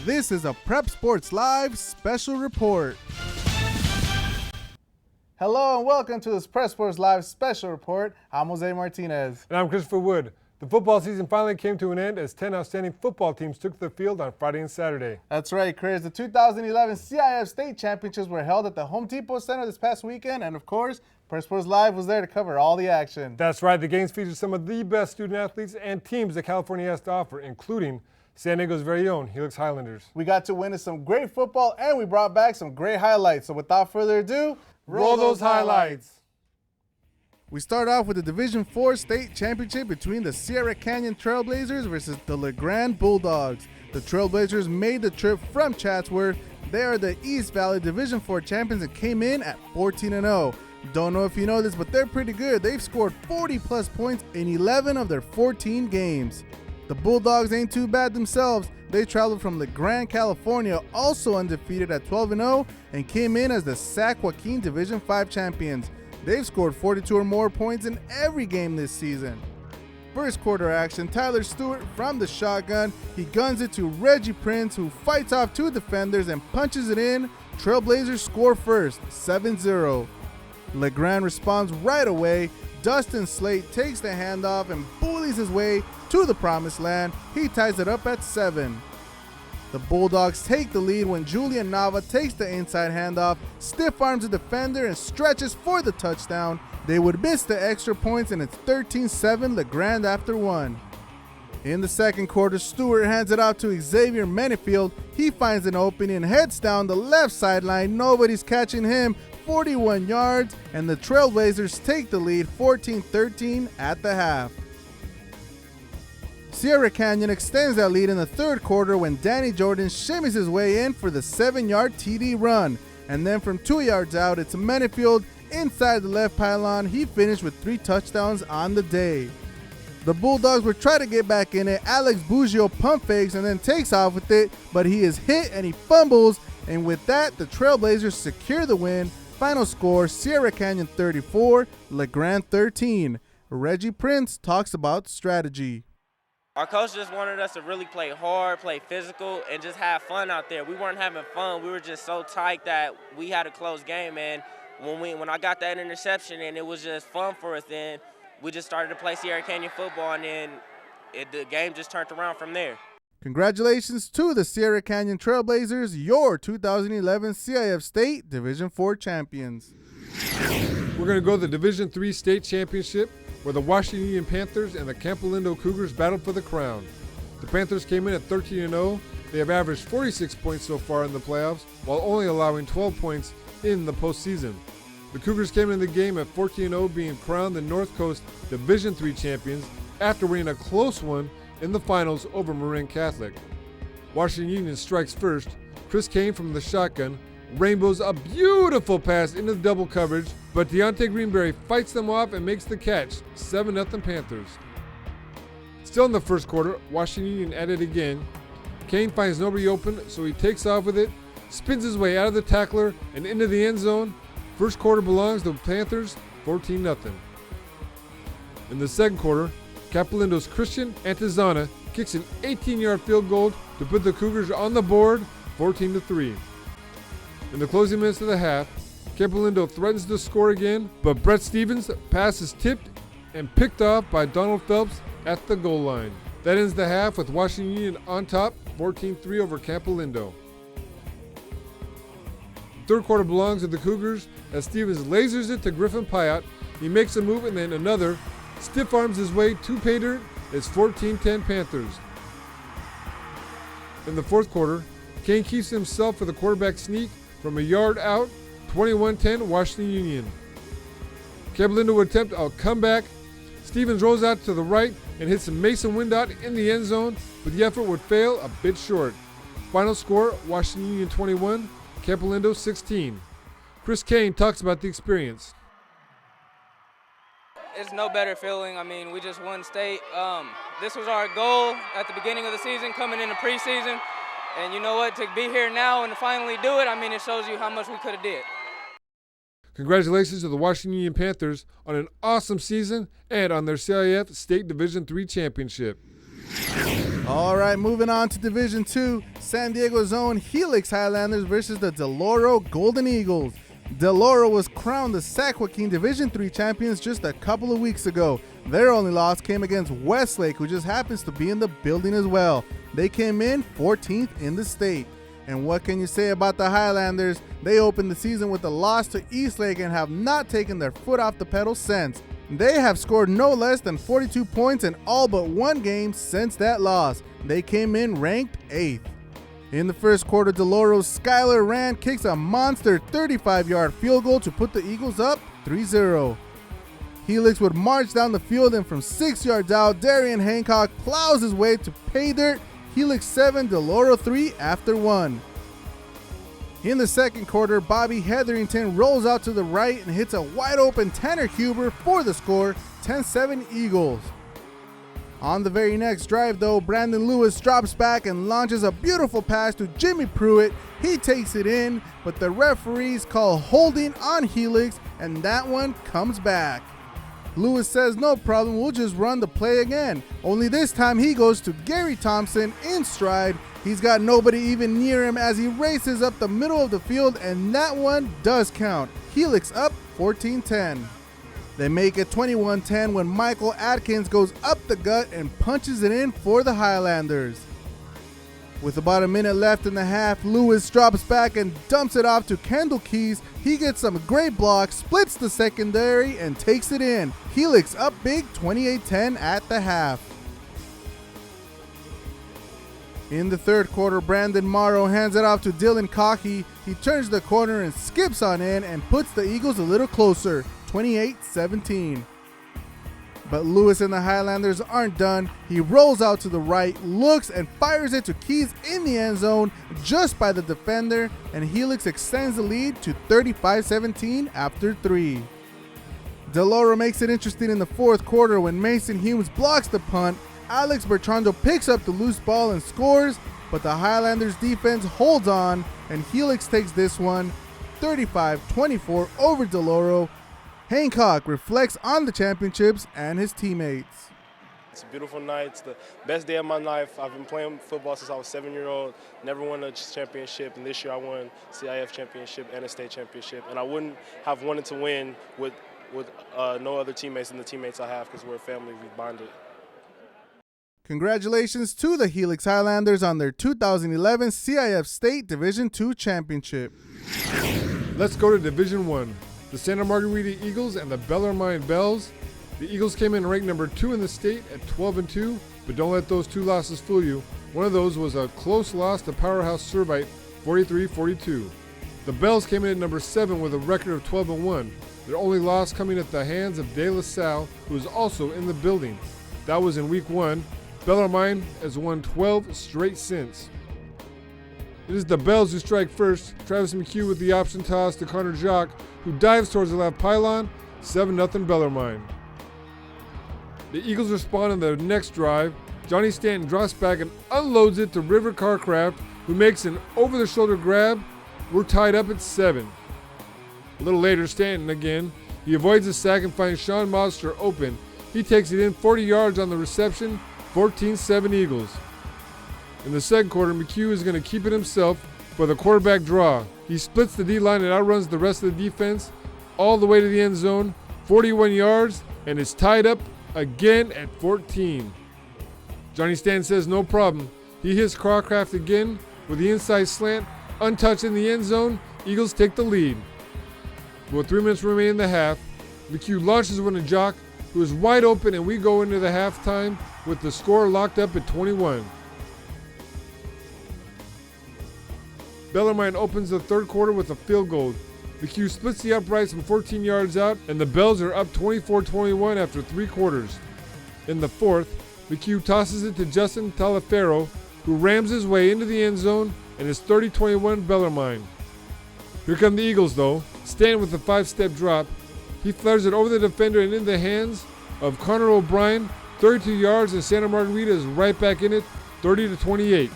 This is a Prep Sports Live special report. Hello and welcome to this Prep Sports Live special report. I'm Jose Martinez. And I'm Christopher Wood. The football season finally came to an end as 10 outstanding football teams took the field on Friday and Saturday. That's right, Chris. The 2011 CIF State Championships were held at the Home Depot Center this past weekend, and of course, Prep Sports Live was there to cover all the action. That's right. The games featured some of the best student athletes and teams that California has to offer, including San Diego's very own Helix Highlanders. We got to witness some great football, and we brought back some great highlights. So without further ado, roll those highlights. We start off with the Division IV State Championship between the Sierra Canyon Trailblazers versus the LeGrand Bulldogs. The Trailblazers made the trip from Chatsworth. They are the East Valley Division IV champions and came in at 14-0. Don't know if you know this, but they're pretty good. They've scored 40-plus points in 11 of their 14 games. The Bulldogs ain't too bad themselves. They traveled from LeGrand, California, also undefeated at 12-0, and came in as the Sac Joaquin Division V champions. They've scored 42 or more points in every game this season. First quarter action, Tyler Stewart from the shotgun. He guns it to Reggie Prince, who fights off two defenders and punches it in. Trailblazers score first, 7-0. LeGrand responds right away. Dustin Slate takes the handoff and bullies his way to the promised land. He ties it up at 7. The Bulldogs take the lead when Julian Nava takes the inside handoff, stiff arms the defender, and stretches for the touchdown. They would miss the extra points, and it's 13-7 LeGrand after 1. In the second quarter, Stewart hands it out to Xavier Menefield. He finds an opening and heads down the left sideline. Nobody's catching him. 41 yards, and the Trailblazers take the lead 14-13 at the half. Sierra Canyon extends that lead in the third quarter when Danny Jordan shimmies his way in for the 7-yard TD run. And then from 2 yards out, it's Menefield inside the left pylon. He finished with 3 touchdowns on the day. The Bulldogs would try to get back in it. Alex Buggio pump fakes and then takes off with it, but he is hit and he fumbles. And with that, the Trailblazers secure the win. Final score, Sierra Canyon 34, LeGrand 13. Reggie Prince talks about strategy. Our coach just wanted us to really play hard, play physical, and just have fun out there. We weren't having fun. We were just so tight that we had a close game, and when I got that interception and it was just fun for us, then we just started to play Sierra Canyon football, and then the game just turned around from there. Congratulations to the Sierra Canyon Trailblazers, your 2011 CIF State Division IV champions. We're going to go to the Division III State Championship, where the Washington Union Panthers and the Campolindo Cougars battled for the crown. The Panthers came in at 13-0. They have averaged 46 points so far in the playoffs, while only allowing 12 points in the postseason. The Cougars came into the game at 14-0, being crowned the North Coast Division III champions after winning a close one in the finals over Marin Catholic. Washington Union strikes first. Chris Kane from the shotgun rainbows a beautiful pass into the double coverage, but Deontay Greenberry fights them off and makes the catch, 7-0 Panthers. Still in the first quarter, Washington Union at it again. Kane finds nobody open, so he takes off with it, spins his way out of the tackler and into the end zone. First quarter belongs to the Panthers, 14-0. In the second quarter, Campolindo's Christian Antizana kicks an 18-yard field goal to put the Cougars on the board, 14-3. In the closing minutes of the half, Campolindo threatens to score again, but Brett Stevens' pass is tipped and picked off by Donald Phelps at the goal line. That ends the half with Washington Union on top, 14-3 over Campolindo. The third quarter belongs to the Cougars as Stevens lasers it to Griffin Pyatt. He makes a move and then another, stiff arms his way to pay dirt. It's 14-10 Panthers. In the fourth quarter, Kane keeps himself for the quarterback sneak from a yard out, 21-10 Washington Union. Campolindo would attempt a comeback. Stevens rolls out to the right and hits Mason Windot in the end zone, but the effort would fail a bit short. Final score, Washington Union 21, Campolindo 16. Chris Kane talks about the experience. It's no better feeling. I mean, we just won state. This was our goal at the beginning of the season, coming into preseason. And you know what, to be here now and to finally do it, I mean, it shows you how much we could have did. Congratulations to the Washington Union Panthers on an awesome season and on their CIF State Division III championship. All right, moving on to Division 2, San Diego's own Helix Highlanders versus the Del Oro Golden Eagles. Del Oro was crowned the San Joaquin Division 3 champions just a couple of weeks ago. Their only loss came against Westlake, who just happens to be in the building as well. They came in 14th in the state. And what can you say about the Highlanders? They opened the season with a loss to Eastlake and have not taken their foot off the pedal since. They have scored no less than 42 points in all but one game since that loss. They came in ranked 8th. In the first quarter, Del Oro's Skylar Rand kicks a monster 35-yard field goal to put the Eagles up 3-0. Helix would march down the field, and from 6 yards out, Darian Hancock plows his way to pay dirt. Helix 7, Del Oro 3 after 1. In the second quarter, Bobby Hetherington rolls out to the right and hits a wide open Tanner Huber for the score, 10-7 Eagles. On the very next drive though, Brandon Lewis drops back and launches a beautiful pass to Jimmy Pruitt. He takes it in, but the referees call holding on Helix, and that one comes back. Lewis says no problem, we'll just run the play again. Only this time he goes to Gary Thompson in stride. He's got nobody even near him as he races up the middle of the field, and that one does count. Helix up 14-10. They make it 21-10 when Michael Atkins goes up the gut and punches it in for the Highlanders. With about a minute left in the half, Lewis drops back and dumps it off to Kendall Keys. He gets some great blocks, splits the secondary, and takes it in. Helix up big 28-10 at the half. In the third quarter, Brandon Morrow hands it off to Dylan Cockey. He turns the corner and skips on in and puts the Eagles a little closer, 28-17. But Lewis and the Highlanders aren't done. He rolls out to the right, looks and fires it to Keys in the end zone just by the defender, and Helix extends the lead to 35-17 after 3. Del Oro makes it interesting in the fourth quarter when Mason Humes blocks the punt. Alex Bertrando picks up the loose ball and scores, but the Highlanders defense holds on, and Helix takes this one 35-24 over Del Oro. Hancock reflects on the championships and his teammates. It's a beautiful night. It's the best day of my life. I've been playing football since I was 7-year-old. Never won a championship, and this year I won CIF championship and a state championship. And I wouldn't have wanted to win with no other teammates than the teammates I have, because we're a family. We bonded. Congratulations to the Helix Highlanders on their 2011 CIF State Division II Championship. Let's go to Division 1. The Santa Margarita Eagles and the Bellarmine Bells. The Eagles came in ranked number 2 in the state at 12-2, but don't let those 2 losses fool you. One of those was a close loss to Powerhouse Servite, 43-42. The Bells came in at number 7 with a record of 12-1. Their only loss coming at the hands of De La Salle, who is also in the building. That was in week 1. Bellarmine has won 12 straight since. It is the Bells who strike first. Travis McHugh with the option toss to Connor Jacques, who dives towards the left pylon. 7-0 Bellarmine. The Eagles respond on the next drive. Johnny Stanton drops back and unloads it to River Carcraft, who makes an over-the-shoulder grab. We're tied up at 7. A little later, Stanton again. He avoids the sack and finds Sean Monster open. He takes it in 40 yards on the reception. 14-7 Eagles. In the second quarter, McHugh is going to keep it himself for the quarterback draw. He splits the D-line and outruns the rest of the defense all the way to the end zone, 41 yards, and is tied up again at 14. Johnny Stanton says no problem. He hits Carcraft again with the inside slant, untouched in the end zone. Eagles take the lead. With 3 minutes remaining in the half, McHugh launches one to Jock, who is wide open, and we go into the halftime with the score locked up at 21. Bellarmine opens the third quarter with a field goal. McHugh splits the uprights from 14 yards out, and the Bells are up 24-21 after 3 quarters. In the fourth, McHugh tosses it to Justin Talaferro, who rams his way into the end zone, and is 30-21 Bellarmine. Here come the Eagles, though. Stanton with a 5-step drop. He flares it over the defender and in the hands of Connor O'Brien, 32 yards, and Santa Margarita is right back in it, 30-28.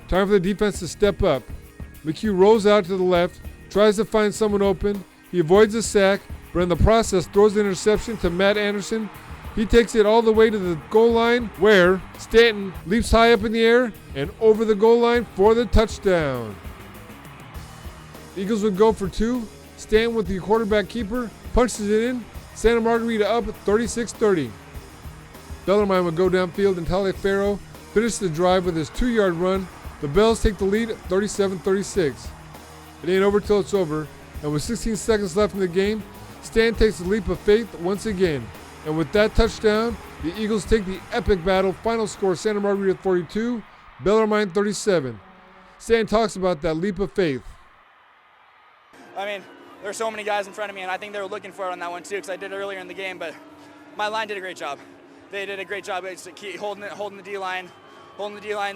Time for the defense to step up. McHugh rolls out to the left, tries to find someone open. He avoids the sack, but in the process throws the interception to Matt Anderson. He takes it all the way to the goal line where Stanton leaps high up in the air and over the goal line for the touchdown. The Eagles would go for 2. Stanton with the quarterback keeper punches it in. Santa Margarita up 36-30. Bellarmine would go downfield and Taliaferro finish the drive with his 2-yard run. The Bells take the lead at 37-36. It ain't over till it's over, and with 16 seconds left in the game, Stan takes the leap of faith once again. And with that touchdown, the Eagles take the epic battle. Final score, Santa Margarita 42, Bellarmine 37. Stan talks about that leap of faith. I mean, there were so many guys in front of me, and I think they were looking for it on that one too, because I did it earlier in the game, but my line did a great job. They did a great job holding the D-line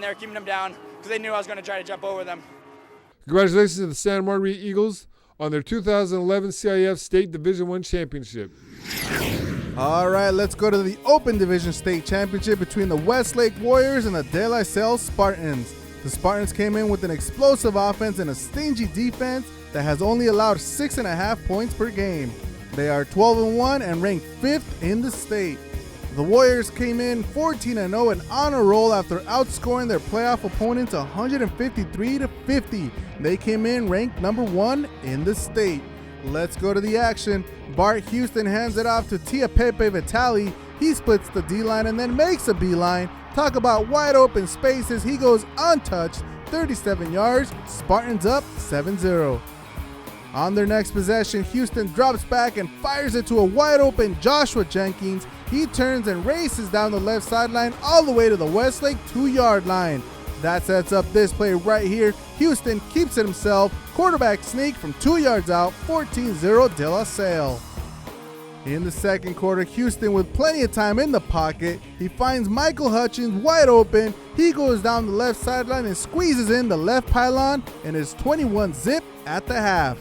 there, keeping them down, because they knew I was going to try to jump over them. Congratulations to the Santa Margarita Eagles on their 2011 CIF State Division I Championship. All right, let's go to the Open Division State Championship between the Westlake Warriors and the De La Salle Spartans. The Spartans came in with an explosive offense and a stingy defense that has only allowed 6.5 points per game. They are 12-1 and ranked 5th in the state. The Warriors came in 14-0 and on a roll after outscoring their playoff opponents 153-50. They came in ranked number 1 in the state. Let's go to the action. Bart Houston hands it off to Tia Pepe Vitali. He splits the D-line and then makes a beeline. Talk about wide open spaces. He goes untouched, 37 yards. Spartans up 7-0. On their next possession, Houston drops back and fires it to a wide open Joshua Jenkins. He turns and races down the left sideline all the way to the Westlake 2-yard line. That sets up this play right here. Houston keeps it himself. Quarterback sneak from 2 yards out, 14-0 De La Salle. In the second quarter, Houston with plenty of time in the pocket. He finds Michael Hutchins wide open. He goes down the left sideline and squeezes in the left pylon and is 21-zip at the half.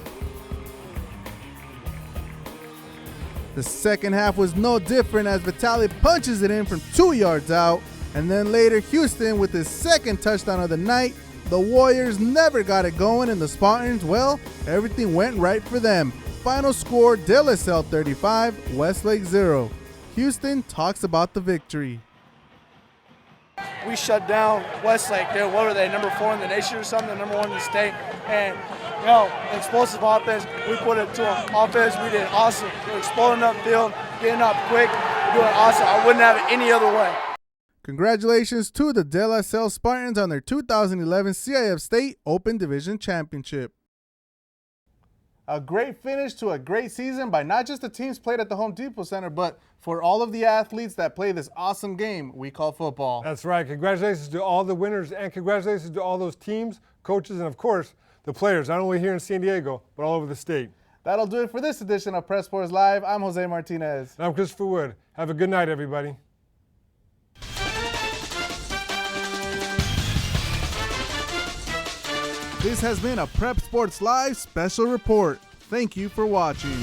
The second half was no different as Vitali punches it in from 2 yards out. And then later, Houston with his second touchdown of the night. The Warriors never got it going, and the Spartans, well, everything went right for them. Final score, De La Salle 35, Westlake 0. Houston talks about the victory. We shut down Westlake. What were they, number 4 in the nation or something, number 1 in the state? And, explosive offense. We put it to an offense. We did awesome. We're exploding upfield, getting up quick, doing awesome. I wouldn't have it any other way. Congratulations to the De La Salle Spartans on their 2011 CIF State Open Division Championship. A great finish to a great season by not just the teams played at the Home Depot Center, but for all of the athletes that play this awesome game we call football. That's right. Congratulations to all the winners, and congratulations to all those teams, coaches, and of course, the players, not only here in San Diego, but all over the state. That'll do it for this edition of Prep Sports Live. I'm Jose Martinez. And I'm Christopher Wood. Have a good night, everybody. This has been a Prep Sports Live special report. Thank you for watching.